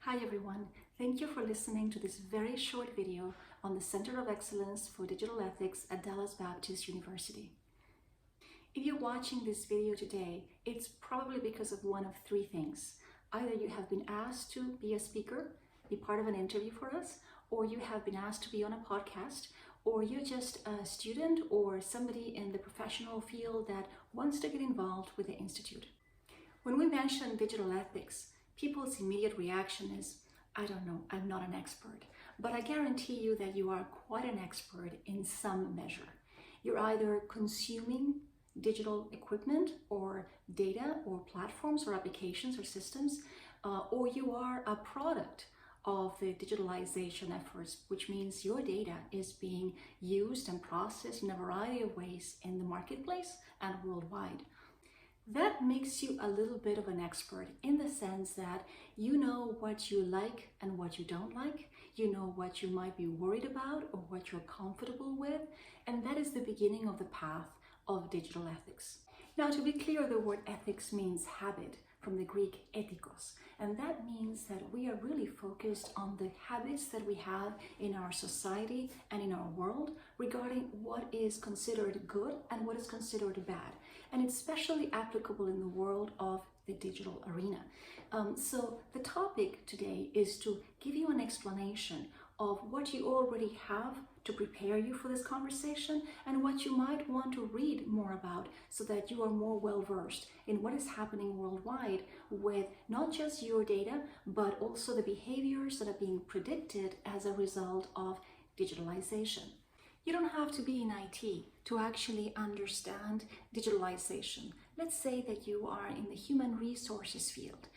Hi everyone, thank you for listening to this very short video on the Center of Excellence for Digital Ethics at Dallas Baptist University. If you're watching this video today, it's probably because of one of three things. Either you have been asked to be a speaker, be part of an interview for us, or you have been asked to be on a podcast, or you're just a student or somebody in the professional field that wants to get involved with the Institute. When we mention digital ethics, people's immediate reaction is, I don't know, I'm not an expert. But I guarantee you that you are quite an expert in some measure. You're either consuming digital equipment or data or platforms or applications or systems, or you are a product of the digitalization efforts, which means your data is being used and processed in a variety of ways in the marketplace and worldwide. That makes you a little bit of an expert in the sense that you know what you like and what you don't like, you know what you might be worried about or what you're comfortable with, and that is the beginning of the path of digital ethics. Now, to be clear, the word ethics means habit, from the Greek ethikos, and that means that we are really focused on the habits that we have in our society and in our world regarding what is considered good and what is considered bad. And it's especially applicable in the world of the digital arena. So the topic today is to give you an explanation of what you already have to prepare you for this conversation and what you might want to read more about so that you are more well versed in what is happening worldwide with not just your data, but also the behaviors that are being predicted as a result of digitalization. You don't have to be in IT to actually understand digitalization. Let's say that you are in the human resources field.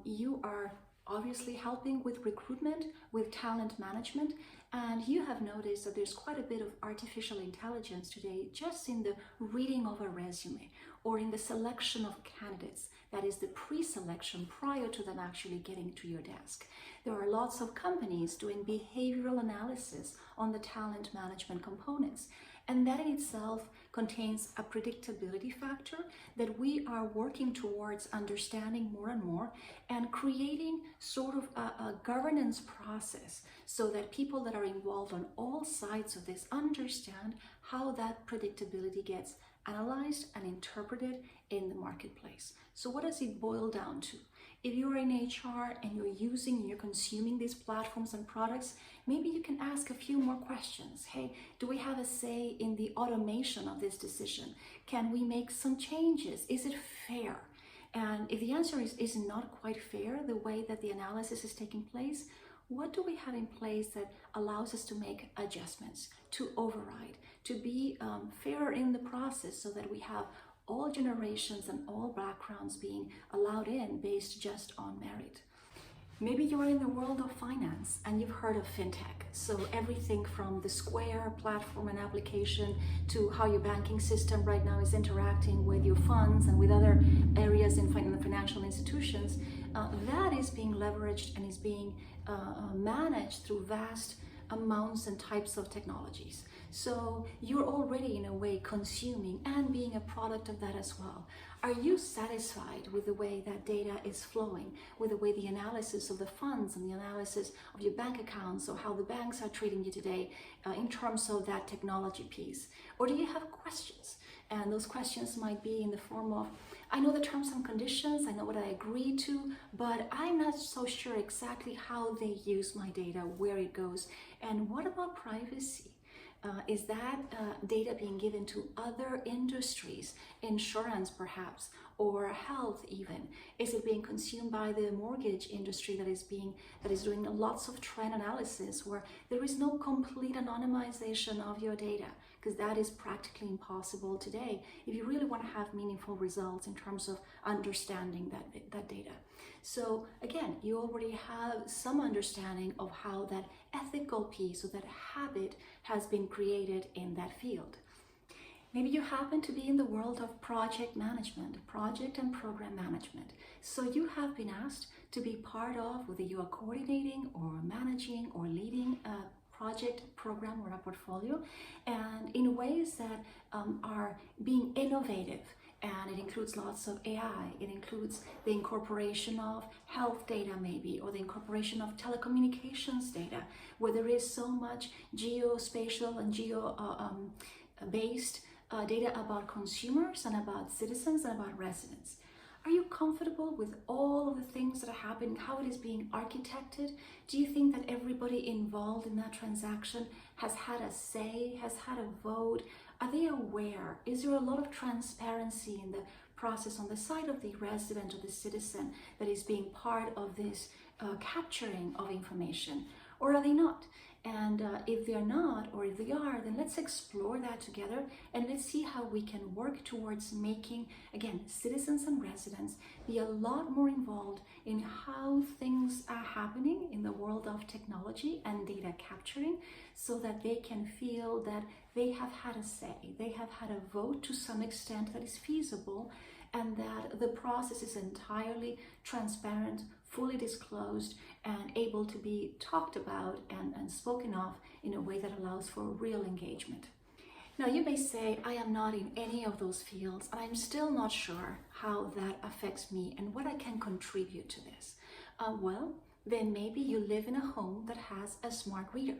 You are obviously helping with recruitment, with talent management, and you have noticed that there's quite a bit of artificial intelligence today just in the reading of a resume or in the selection of candidates. That is the pre-selection prior to them actually getting to your desk. There are lots of companies doing behavioral analysis on the talent management components, and that in itself contains a predictability factor that we are working towards understanding more and more and creating sort of a governance process so that people that are involved on all sides of this understand how that predictability gets analyzed and interpreted in the marketplace. So what does it boil down to? If you're in HR and you're consuming these platforms and products, maybe you can ask a few more questions. Hey, do we have a say in the automation of this decision? Can we make some changes? Is it fair? And if the answer is not quite fair, the way that the analysis is taking place, what do we have in place that allows us to make adjustments, to override, to be fairer in the process so that we have all generations and all backgrounds being allowed in based just on merit? Maybe you're in the world of finance and you've heard of fintech. So everything from the Square platform and application to how your banking system right now is interacting with your funds and with other areas in the financial institutions, that is being leveraged and is being managed through vast amounts and types of technologies. So you're already in a way consuming and being a product of that as well. Are you satisfied with the way that data is flowing, with the way the analysis of the funds and the analysis of your bank accounts or how the banks are treating you today in terms of that technology piece? Or do you have questions? And those questions might be in the form of, I know the terms and conditions, I know what I agree to, but I'm not so sure exactly how they use my data, where it goes, and what about privacy? Is that data being given to other industries, insurance perhaps, or health even? Is it being consumed by the mortgage industry that is doing lots of trend analysis where there is no complete anonymization of your data? Because that is practically impossible today if you really want to have meaningful results in terms of understanding that data. So again, you already have some understanding of how that ethical piece or that habit has been created in that field. Maybe you happen to be in the world of project management, project and program management. So you have been asked to be part of, whether you are coordinating or managing or leading a project, program, or a portfolio, and in ways that are being innovative and it includes lots of AI. It includes the incorporation of health data maybe, or the incorporation of telecommunications data, where there is so much geospatial and geo-based data about consumers and about citizens and about residents. Are you comfortable with all of the things that are happening, how it is being architected? Do you think that everybody involved in that transaction has had a say, has had a vote? Are they aware? Is there a lot of transparency in the process on the side of the resident or the citizen that is being part of this capturing of information? Or are they not? And if they're not, or if they are, then let's explore that together and let's see how we can work towards making, again, citizens and residents be a lot more involved in how things are happening in the world of technology and data capturing, so that they can feel that they have had a say, they have had a vote to some extent that is feasible, and that the process is entirely transparent, fully disclosed, and able to be talked about and spoken of in a way that allows for real engagement. Now, you may say, I am not in any of those fields, and I'm still not sure how that affects me and what I can contribute to this. Well, then maybe you live in a home that has a smart reader.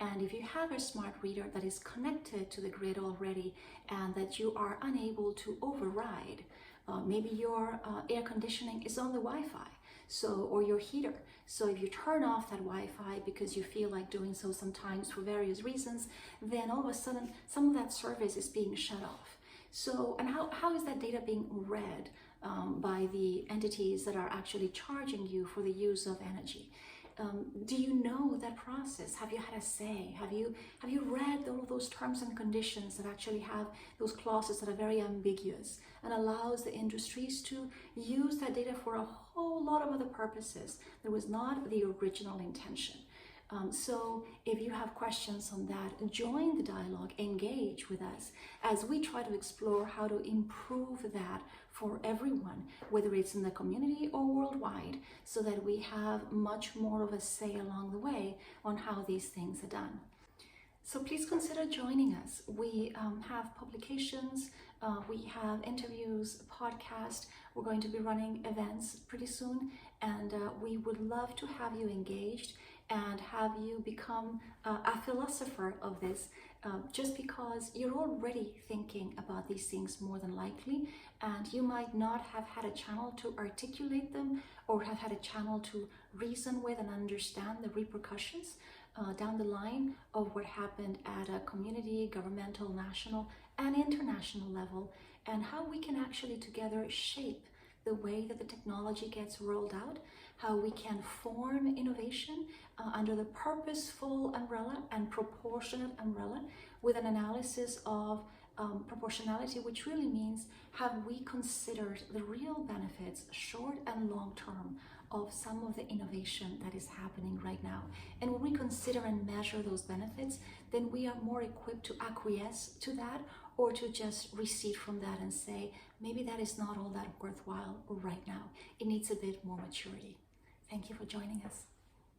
And if you have a smart reader that is connected to the grid already and that you are unable to override, maybe your air conditioning is on the Wi-Fi, or your heater. So if you turn off that Wi-Fi because you feel like doing so sometimes for various reasons, then all of a sudden some of that service is being shut off. So, and how is that data being read by the entities that are actually charging you for the use of energy? Do you know that process? Have you had a say? Have you read all of those terms and conditions that actually have those clauses that are very ambiguous and allows the industries to use that data for a whole lot of other purposes that was not the original intention? So if you have questions on that, join the dialogue, engage with us as we try to explore how to improve that for everyone, whether it's in the community or worldwide, so that we have much more of a say along the way on how these things are done. So please consider joining us. We have publications, we have interviews, a podcast. We're going to be running events pretty soon, and we would love to have you engaged and have you become a philosopher of this, just because you're already thinking about these things more than likely, and you might not have had a channel to articulate them or have had a channel to reason with and understand the repercussions down the line of what happened at a community, governmental, national, and international level, and how we can actually together shape the way that the technology gets rolled out, how we can form innovation under the purposeful umbrella and proportionate umbrella with an analysis of proportionality, which really means have we considered the real benefits, short and long term, of some of the innovation that is happening right now. And when we consider and measure those benefits, then we are more equipped to acquiesce to that, or to just recede from that and say, maybe that is not all that worthwhile right now. It needs a bit more maturity. Thank you for joining us.